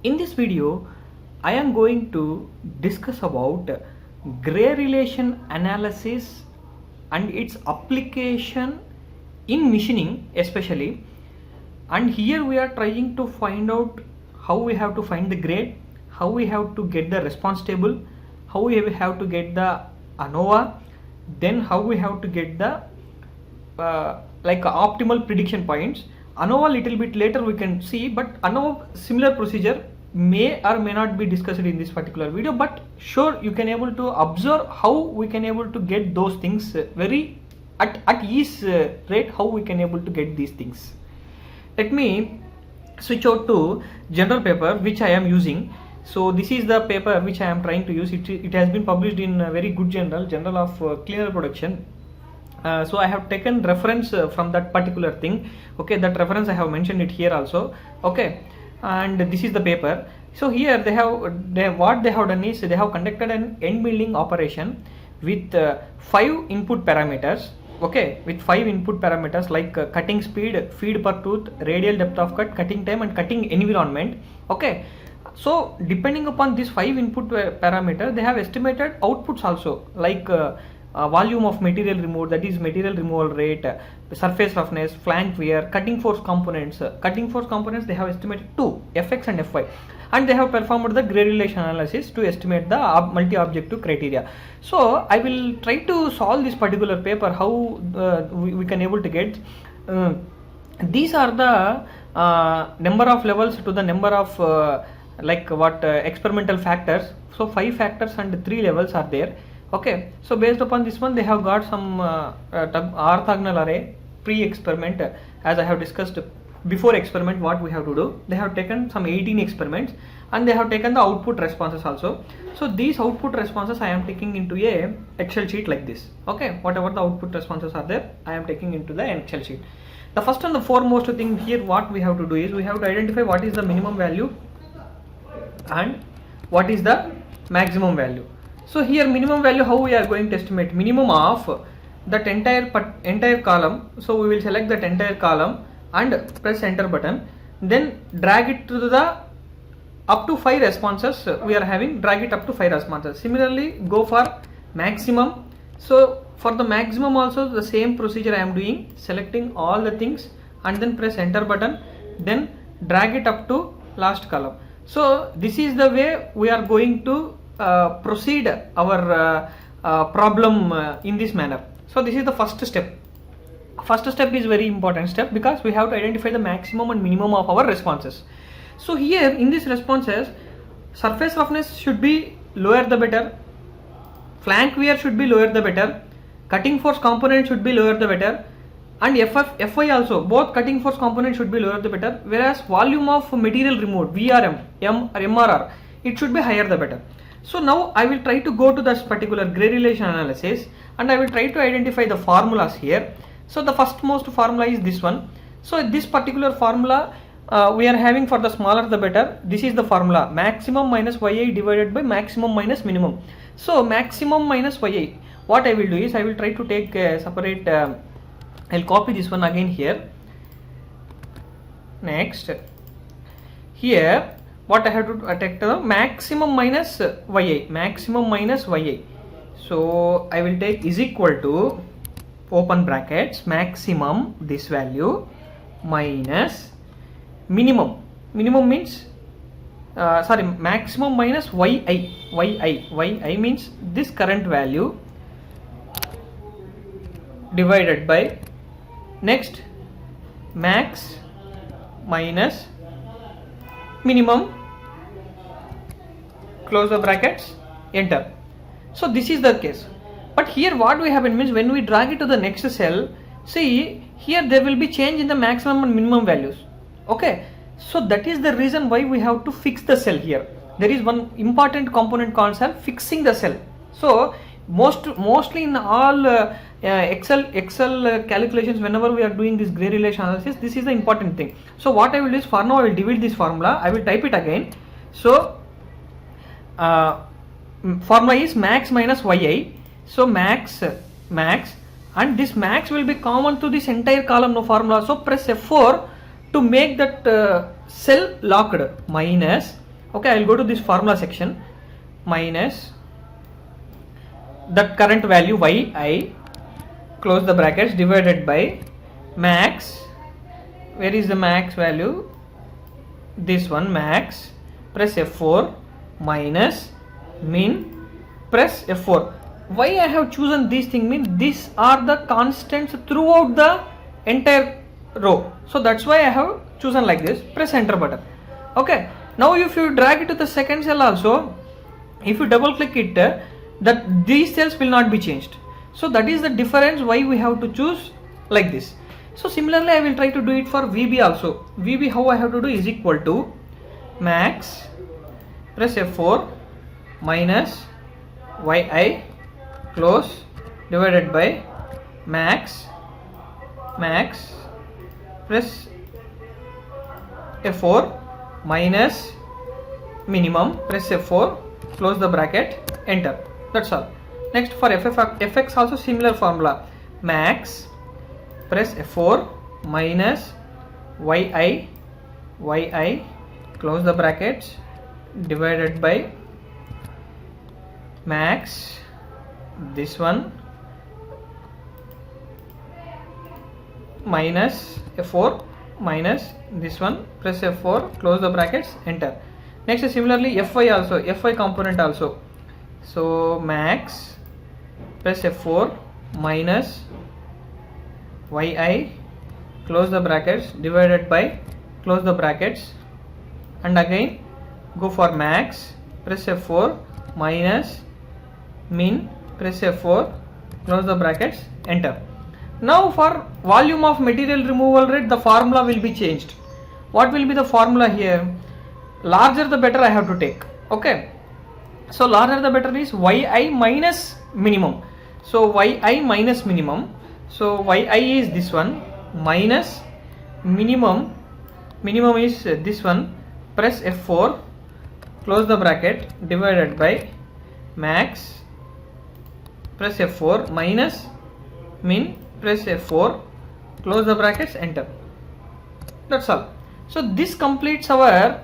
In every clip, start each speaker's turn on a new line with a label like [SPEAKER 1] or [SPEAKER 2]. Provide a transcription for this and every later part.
[SPEAKER 1] In this video, I am going to discuss about gray relation analysis and its application in machining especially. And here we are trying to find out how we have to find the grade, how we have to get the response table, how we have to get the ANOVA, then how we have to get the optimal prediction points. ANOVA little bit later we can see, but ANOVA similar procedure may or may not be discussed in this particular video, but sure you can able to observe how we can able to get those things very at ease rate, how we can able to get these things. Let me switch out to general paper which I am using. So this is the paper which I am trying to use. It has been published in a very good journal of cleaner production. So I have taken reference from that particular thing. Okay, that reference I have mentioned it here also. Okay, and this is the paper. So here what they have done is they have conducted an end milling operation with 5 input parameters. Okay, with 5 input parameters like cutting speed, feed per tooth, radial depth of cut, cutting time and cutting environment. Okay, so depending upon these 5 input parameters, they have estimated outputs also like volume of material removed, that is material removal rate, surface roughness, flank wear, cutting force components. Cutting force components they have estimated 2, Fx and Fy, and they have performed the gray relation analysis to estimate the multi-objective criteria. So I will try to solve this particular paper, how we can able to get these are the number of levels to the number of experimental factors. So 5 factors and 3 levels are there. Okay, so based upon this one they have got some orthogonal array pre-experiment, as I have discussed before experiment what we have to do. They have taken some 18 experiments and they have taken the output responses also. So these output responses I am taking into a Excel sheet like this. Okay, whatever the output responses are there, I am taking into the Excel sheet. The first and the foremost thing here what we have to do is we have to identify what is the minimum value and what is the maximum value. So here minimum value, how we are going to estimate minimum of that entire column. So we will select that entire column and press enter button, then drag it to the up to 5 responses we are having, drag it up to 5 responses. Similarly go for maximum. So for the maximum also the same procedure I am doing, selecting all the things and then press enter button, then drag it up to last column. So this is the way we are going to proceed our problem in this manner. So this is the first step. First step is very important step because we have to identify the maximum and minimum of our responses. So here in these responses, surface roughness should be lower the better, flank wear should be lower the better, cutting force component should be lower the better, and Fy also, both cutting force component should be lower the better, whereas volume of material removed, VRM, MRR, it should be higher the better. So now I will try to go to this particular gray relation analysis and I will try to identify the formulas here. So the first most formula is this one. So this particular formula we are having for the smaller the better. This is the formula, maximum minus Yi divided by maximum minus minimum. So maximum minus Yi, what I will do is I will try to take a separate, I will copy this one again here. Next, here what I have to take the maximum minus Yi, maximum minus Yi. So I will take is equal to open brackets maximum this value minus minimum. Minimum means maximum minus Yi means this current value divided by next max minus minimum, close the brackets, enter. So this is the case. But here what will happen means when we drag it to the next cell, see here there will be change in the maximum and minimum values. Okay, so that is the reason why we have to fix the cell here. There is one important component called fixing the cell. So mostly in all Excel calculations, whenever we are doing this gray relation analysis, this is the important thing. So what I will do is for now I will delete this formula, I will type it again. So formula is max minus Yi. So max and this max will be common to this entire column no formula. So press F4 to make that cell locked, minus Okay, I will go to this formula section, minus that current value yi, close the brackets, divided by max. Where is the max value? This one, max, press F4, minus min, press F4. Why I have chosen these things means these are the constants throughout the entire row. So that's why I have chosen like this. Press enter button. Okay. Now if you drag it to the second cell also, if you double click it, that these cells will not be changed. So that is the difference why we have to choose like this. So similarly I will try to do it for VB also. VB how I have to do is equal to max, press F4, minus yi, close, divided by max, press F4, minus minimum, press F4, close the bracket, enter. That's all. Next for fx also similar formula, max, press F4, minus yi, close the brackets, divided by max, this one, minus F4, minus this one, press F4, close the brackets, enter. Next similarly fy also, fy component also. So max, press F4, minus yi, close the brackets, divided by, close the brackets, and again go for max, press F4, minus min, press F4, close the brackets, enter. Now for volume of material removal rate, the formula will be changed. What will be the formula here? Larger the better I have to take. Okay, so larger the better is yi minus minimum. So yi minus minimum, so yi is this one, minus minimum is this one, press F4, close the bracket, divided by max, press F4, minus min, press F4, close the brackets, enter. That's all. So this completes our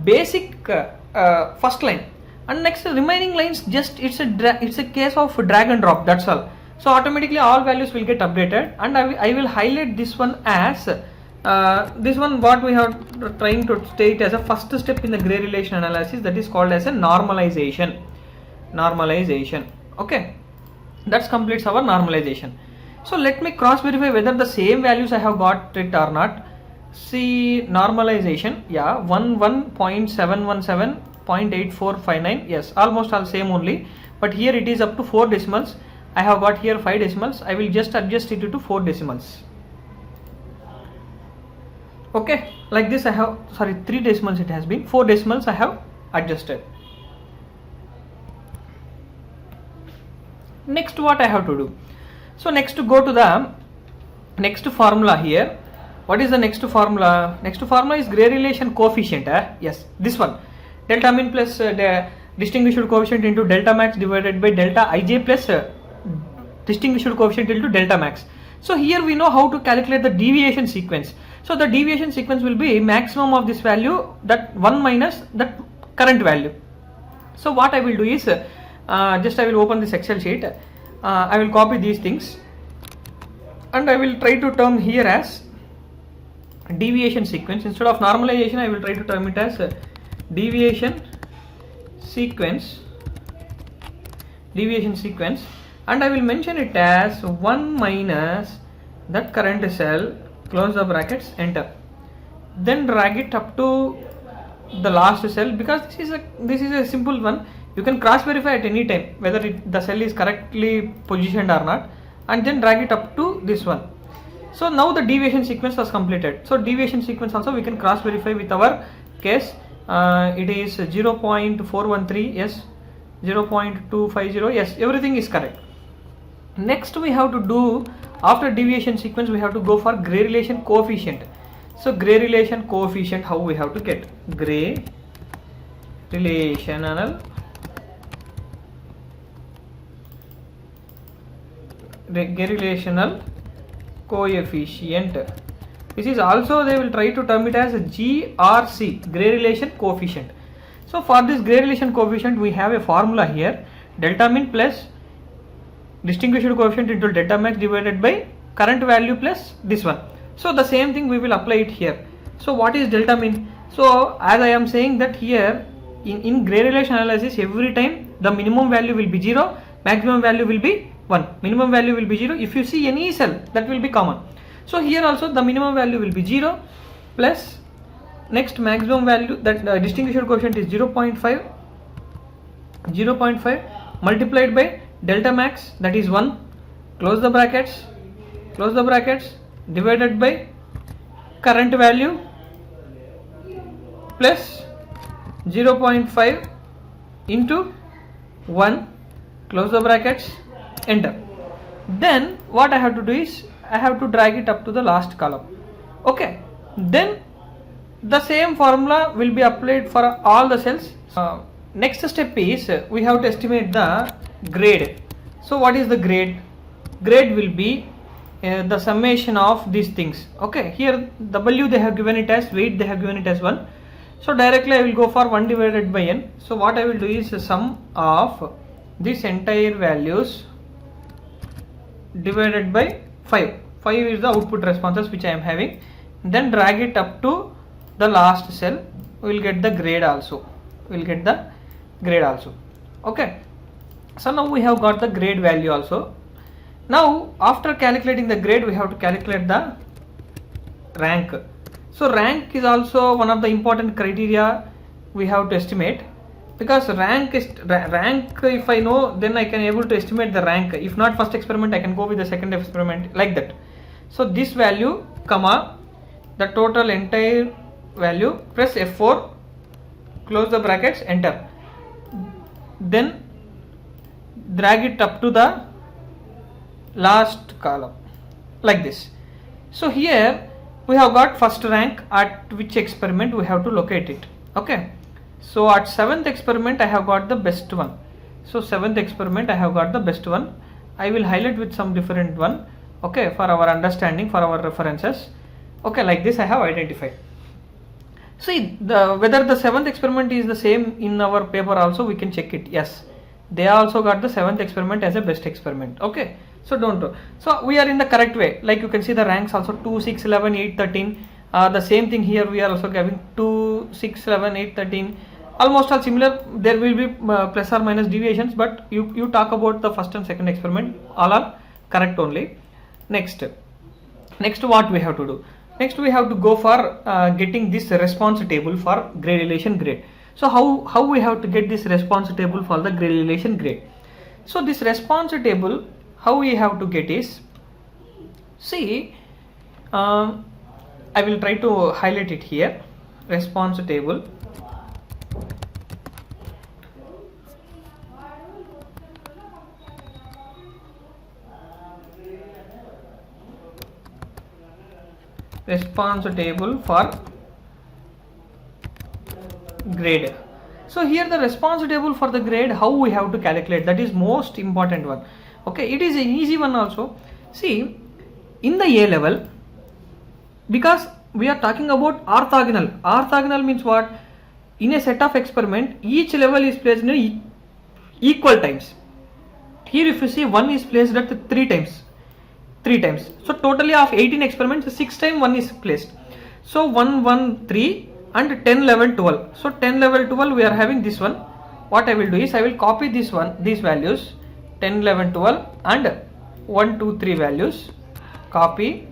[SPEAKER 1] basic first line, and next remaining lines just it's a case of drag and drop. That's all. So automatically all values will get updated, and I will highlight this one as this one what we are trying to state as a first step in the gray relation analysis, that is called as a normalization. Okay, that completes our normalization. So let me cross verify whether the same values I have got it or not. See normalization, yeah, 11.717, 0.8459, yes, almost all same only, but here it is up to 4 decimals. I have got here 5 decimals. I will just adjust it to 4 decimals. Okay, like this I have, sorry, 3 decimals it has been, 4 decimals I have adjusted. Next what I have to do? So next to go to the next formula here. What is the next formula? Next formula is gray relation coefficient. Yes, this one, delta min plus the distinguished coefficient into delta max divided by delta ij plus distinguished coefficient into delta max. So here we know how to calculate the deviation sequence. So the deviation sequence will be maximum of this value, that 1 minus that current value. So what I will do is just I will open this Excel sheet. I will copy these things and I will try to term here as deviation sequence. Instead of normalization I will try to term it as deviation sequence, and I will mention it as 1 minus that current cell, close the brackets, enter. Then drag it up to the last cell, because this is a simple one. You can cross verify at any time whether the cell is correctly positioned or not, and then drag it up to this one. So now the deviation sequence was completed. So deviation sequence also we can cross verify with our case. It is 0.413, yes, 0.250, yes, everything is correct. Next we have to do, after deviation sequence we have to go for gray relation coefficient. So gray relation coefficient, how we have to get? Gray relational coefficient. This is also, they will try to term it as GRC, gray relation coefficient. So for this gradation coefficient we have a formula here, delta min plus distinguished coefficient into delta max divided by current value plus this one. So the same thing we will apply it here. So what is delta min? So as I am saying that here in gradation analysis, every time the minimum value will be 0, maximum value will be 1. Minimum value will be 0. If you see any cell, that will be common. So here also the minimum value will be 0 plus next maximum value, that distinguished coefficient is 0.5 multiplied by delta max, that is 1, close the brackets, divided by current value plus 0.5 into 1, close the brackets, enter. Then what I have to do is I have to drag it up to the last column. Okay, then the same formula will be applied for all the cells. Next step is we have to estimate the grade. So what is the grade? Grade will be the summation of these things. Okay, here W they have given it as weight, they have given it as 1. So directly I will go for 1 divided by n. So what I will do is the sum of this entire values divided by 5. 5 is the output responses which I am having. Then drag it up to the last cell. We will get the grade also. Okay. So now we have got the grade value also. Now after calculating the grade, we have to calculate the rank. So rank is also one of the important criteria we have to estimate, because rank if I know, then I can able to estimate the rank. If not first experiment, I can go with the second experiment, like that. So this value comma the total entire value, press F4, close the brackets, enter. Then drag it up to the last column, like this. So here we have got first rank, at which experiment we have to locate it. Okay, so at 7th experiment I have got the best one. So 7th experiment I have got the best one. I will highlight with some different one, okay, for our understanding, for our references. Okay, like this I have identified. See whether the 7th experiment is the same in our paper also, we can check it. Yes, they also got the 7th experiment as a best experiment. Okay, so don't do. So we are in the correct way. Like you can see the ranks also 2, 6, 11, 8, 13. The same thing here we are also having 2, 6, 11, 8, 13. Almost all similar. There will be plus or minus deviations, but you talk about the first and second experiment, all are correct only. Next what we have to do? Next we have to go for getting this response table for gradation grade. So how we have to get this response table for the gradation grade? So this response table, how we have to get is, see, I will try to highlight it here. Response table. Response table for grade. So here the response table for the grade, how we have to calculate, that is most important one. Okay, it is an easy one also. See, in the A level, because we are talking about orthogonal. Orthogonal means what? In a set of experiment, each level is placed in equal times. Here if you see, 1 is placed at 3 times. So totally of 18 experiments, 6 times 1 is placed. So 1, 1, 3 and 10, 11, 12. So 10, 11, 12 we are having this one. What I will do is I will copy this one, these values 10, 11, 12 and 1, 2, 3 values. Copy.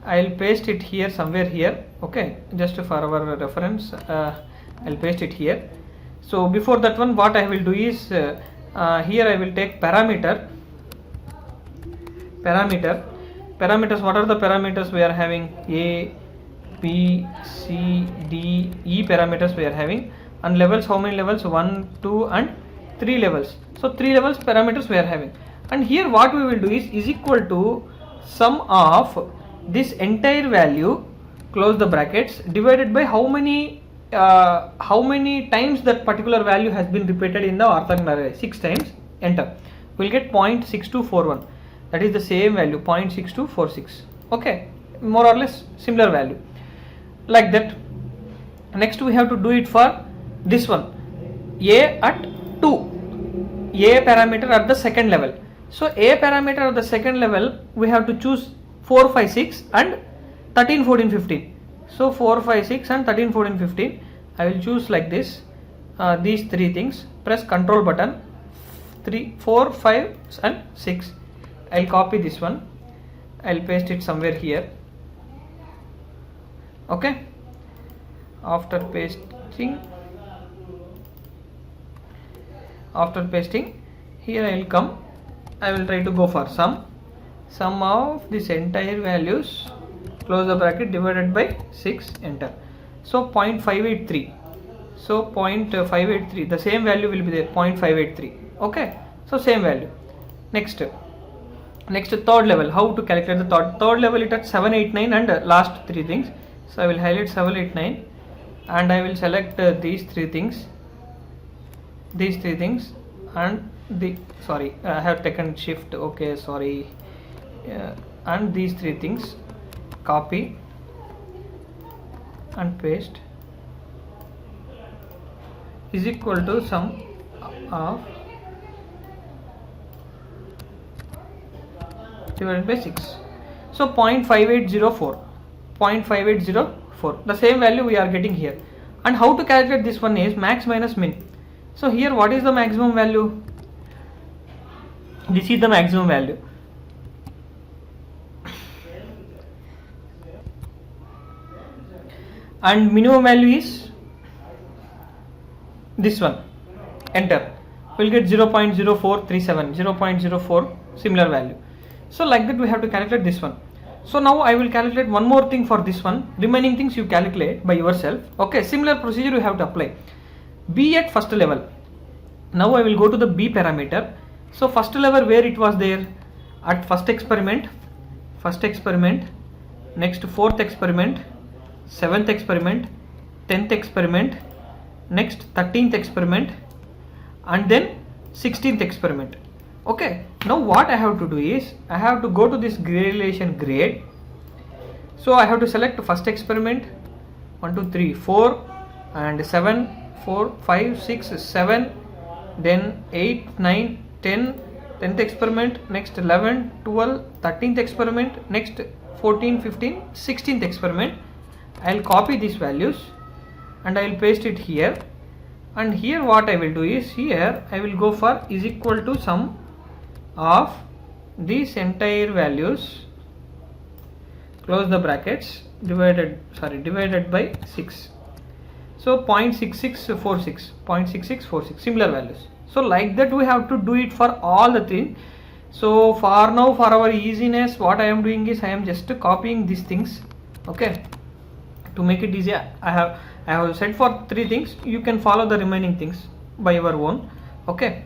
[SPEAKER 1] I will paste it here somewhere here. Okay, just for our reference, I will paste it here. So before that one, what I will do is here I will take parameters. What are the parameters we are having? A, B, C, D, E parameters we are having, and levels, how many levels? 1, 2 and 3 levels. So 3 levels parameters we are having, and here what we will do is equal to sum of this entire value, close the brackets, divided by how many times that particular value has been repeated in the orthogonal array. 6 times, enter. We will get 0.6241. That is the same value, 0.6246. Okay, more or less similar value, like that. Next we have to do it for this one, a at 2, a parameter at the second level. So a parameter at the second level we have to choose 4, 5, 6 and 13, 14, 15. So 4, 5, 6 and 13, 14, 15. I will choose like this, these three things. Press Control button, 3, 4, 5 and 6. I'll copy this one, I'll paste it somewhere here. Okay, after pasting here I will come, I will try to go for sum of this entire values, close the bracket, divided by 6, enter. So 0.583, so 0.583, the same value will be there, 0.583. okay, so same value. Next third level, how to calculate the third level? It at 7, 8, 9 and last three things. So I will highlight 7, 8, 9 and I will select these three things and sorry, I have taken shift, okay, sorry, and these three things, copy and paste, is equal to sum of divided by 6. So 0.5804, the same value we are getting here. And how to calculate this one is max minus min. So here what is the maximum value? This is the maximum value. And minimum value is this one, enter. We'll get 0.0437, 0.04, similar value. So like that we have to calculate this one. So now I will calculate one more thing for this one, remaining things you calculate by yourself. Okay, similar procedure you have to apply. B at first level. Now I will go to the B parameter. So first level where it was there, at first experiment, next fourth experiment, seventh experiment, 10th experiment, next 13th experiment and then 16th experiment. Okay, now what I have to do is I have to go to this gradation grade. So I have to select first experiment, 1, 2, 3, 4 and 7, 4, 5, 6, 7, then 8, 9, 10, 10th experiment, next 11, 12, 13th experiment, next 14, 15, 16th experiment. I will copy these values and I will paste it here, and here what I will do is here I will go for is equal to sum of these entire values, close the brackets, divided by 6. So 0.6646, similar values. So like that we have to do it for all the three. So for now, for our easiness, what I am doing is I am just copying these things. Okay, to make it easy, I have said for three things. You can follow the remaining things by your own. Okay.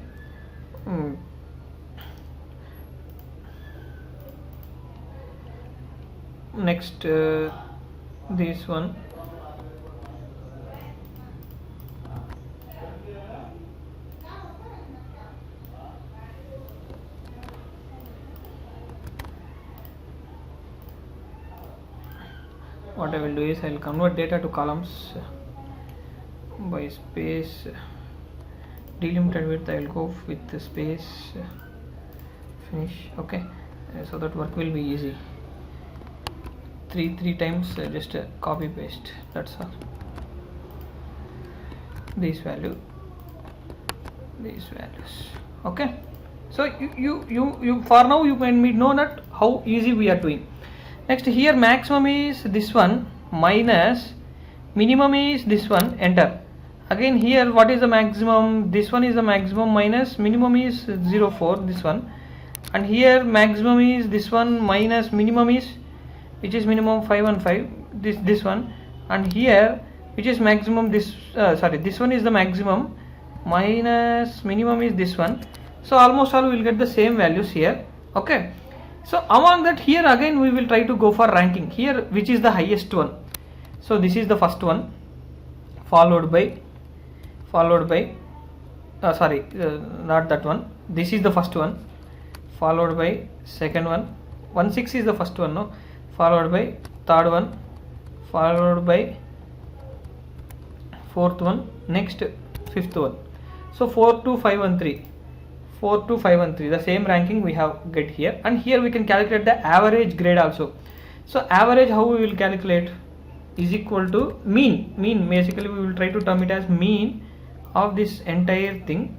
[SPEAKER 1] Next this one, what I will do is I will convert data to columns by space, delimited width I will go with the space, finish. Okay, so that work will be easy. Three times just copy paste, that's all. These values. Okay, so you for now you can know that how easy we are doing. Next here maximum is this one, minus minimum is this one, enter. Again here what is the maximum? This one is the maximum, minus minimum is 0.4, this one, and here maximum is this one, minus minimum is, which is minimum 5 and 5, this one, and here which is maximum, this one is the maximum, minus minimum is this one. So almost all we will get the same values here. Okay, so among that here again we will try to go for ranking here, which is the highest one. So this is the first one, followed by not that one, this is the first one, followed by second one, 1.6 is the first one, no, followed by third one, followed by fourth one, next fifth one. So 4 2 5 1 3, 4 2 5 1 3, the same ranking we have get here, and here we can calculate the average grade also. So average, how we will calculate, is equal to mean basically we will try to term it as mean of this entire thing,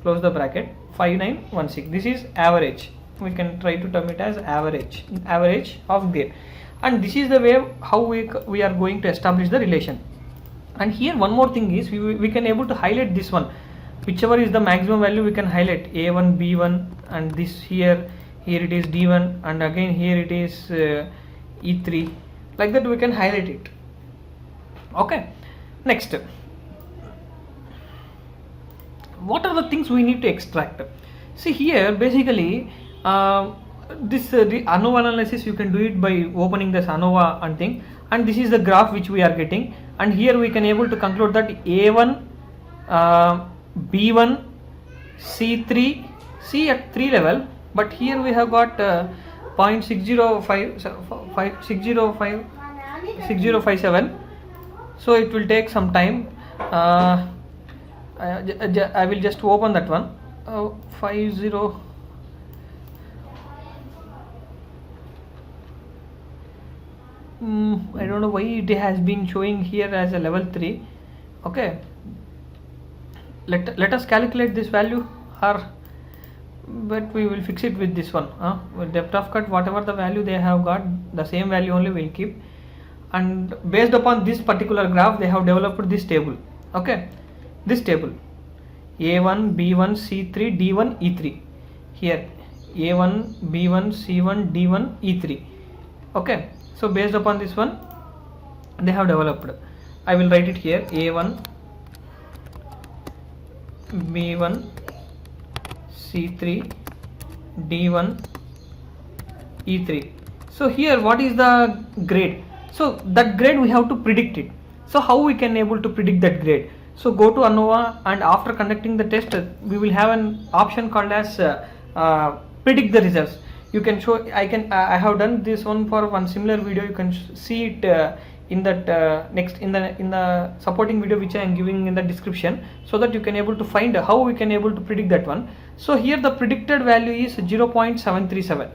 [SPEAKER 1] close the bracket, 5916. This is average, we can try to term it as average of grade, and this is the way how we are going to establish the relation. And here one more thing is we can able to highlight this one, whichever is the maximum value we can highlight A1 B1, and this here it is D1, and again here it is E3, like that we can highlight it. Okay, next, what are the things we need to extract? See here basically this the ANOVA analysis you can do it by opening this ANOVA and thing, and this is the graph which we are getting, and here we can able to conclude that A1 B1 C3 C at 3 level, but here we have got 0.605 so it will take some time. I will just open that one. 50 I don't know why it has been showing here as a level 3. Okay, let us calculate this value, or but we will fix it with this one. With depth of cut, whatever the value they have got, the same value only will keep, and based upon this particular graph they have developed this table. Okay, this table A1 B1 C3 D1 E3, here A1 B1 C1 D1 E3. Okay, so based upon this one they have developed. I will write it here, A1 B1 C3 D1 E3. So here what is the grade? So that grade we have to predict it. So how we can able to predict that grade? So go to ANOVA, and after conducting the test we will have an option called as predict the results. You can show, I have done this one for one similar video, you can see it in that next in the supporting video which I am giving in the description, so that you can able to find how we can able to predict that one. So here the predicted value is 0.737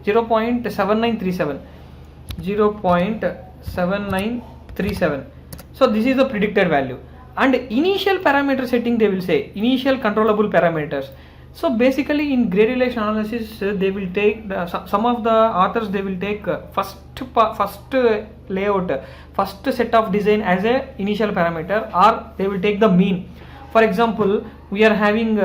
[SPEAKER 1] 0.7937. So this is the predicted value, and initial parameter setting they will say initial controllable parameters. So basically in grade relation analysis they will take some of the authors, they will take first layout, first set of design as a initial parameter, or they will take the mean. For example, we are having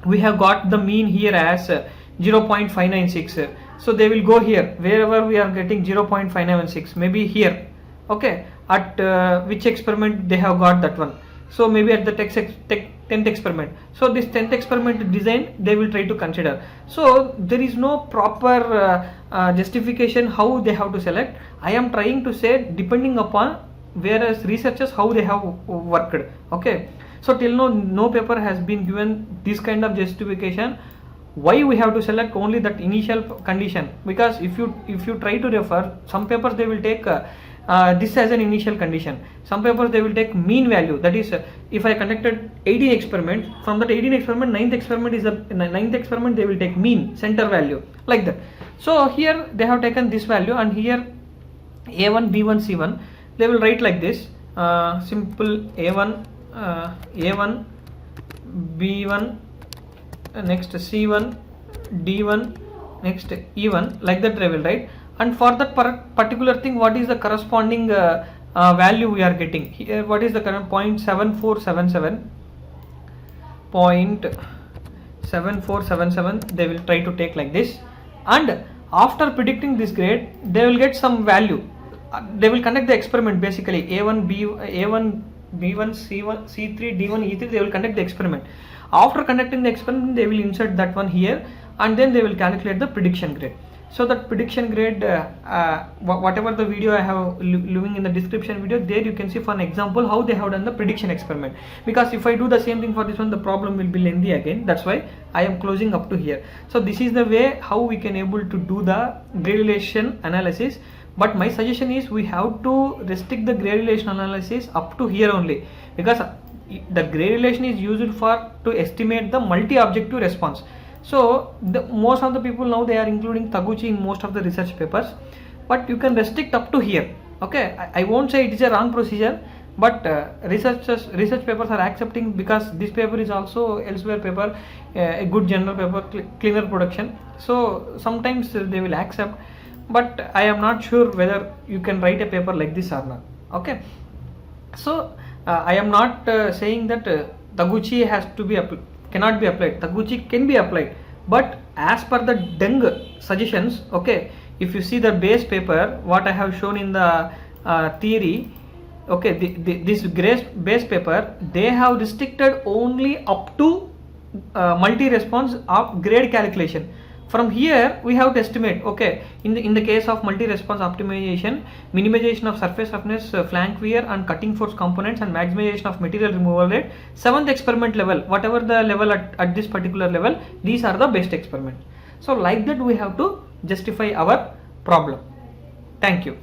[SPEAKER 1] we have got the mean here as 0.596, so they will go here wherever we are getting 0.596, maybe here. Okay, at which experiment they have got that one, so maybe at the 10th experiment. So this 10th experiment design they will try to consider. So there is no proper justification how they have to select. I am trying to say depending upon various researchers how they have worked. Okay, so till now no paper has been given this kind of justification why we have to select only that initial condition, because if you try to refer, some papers they will take this as an initial condition, some papers they will take mean value, that is if I conducted 18 experiments, from that 18 experiment 9th experiment they will take mean center value, like that. So here they have taken this value, and here A1 B1 C1 they will write like this, simple A1 B1 next C1 D1 next E1, like that they will write. And for that particular thing, what is the corresponding value we are getting here? What is the current 0.7477 they will try to take like this, and after predicting this grade they will get some value. They will conduct the experiment, basically A1 B1 C1 C3 D1 E3 they will conduct the experiment. After conducting the experiment they will insert that one here, and then they will calculate the prediction grade. So that prediction grade, whatever the video I have leaving in the description video, there you can see for an example how they have done the prediction experiment, because if I do the same thing for this one the problem will be lengthy again, that's why I am closing up to here. So this is the way how we can able to do the grade relation analysis but my suggestion is we have to restrict the gray relation analysis up to here only, because the gray relation is used for to estimate the multi-objective response. So most of the people now they are including Taguchi in most of the research papers, but you can restrict up to here. Okay, I won't say it is a wrong procedure, but research papers are accepting, because this paper is also elsewhere paper, a good journal paper, cleaner production, so sometimes they will accept, but I am not sure whether you can write a paper like this or not. Okay, so I am not saying that Taguchi has to be cannot be applied. Taguchi can be applied, but as per the Deng suggestions, okay, if you see the base paper what I have shown in the theory, okay, this base paper, they have restricted only up to multi-response of grade calculation. From here we have to estimate, okay, in the case of multi-response optimization, minimization of surface roughness, flank wear and cutting force components, and maximization of material removal rate, 7th experiment level, whatever the level at this particular level, these are the best experiments. So like that we have to justify our problem. Thank you.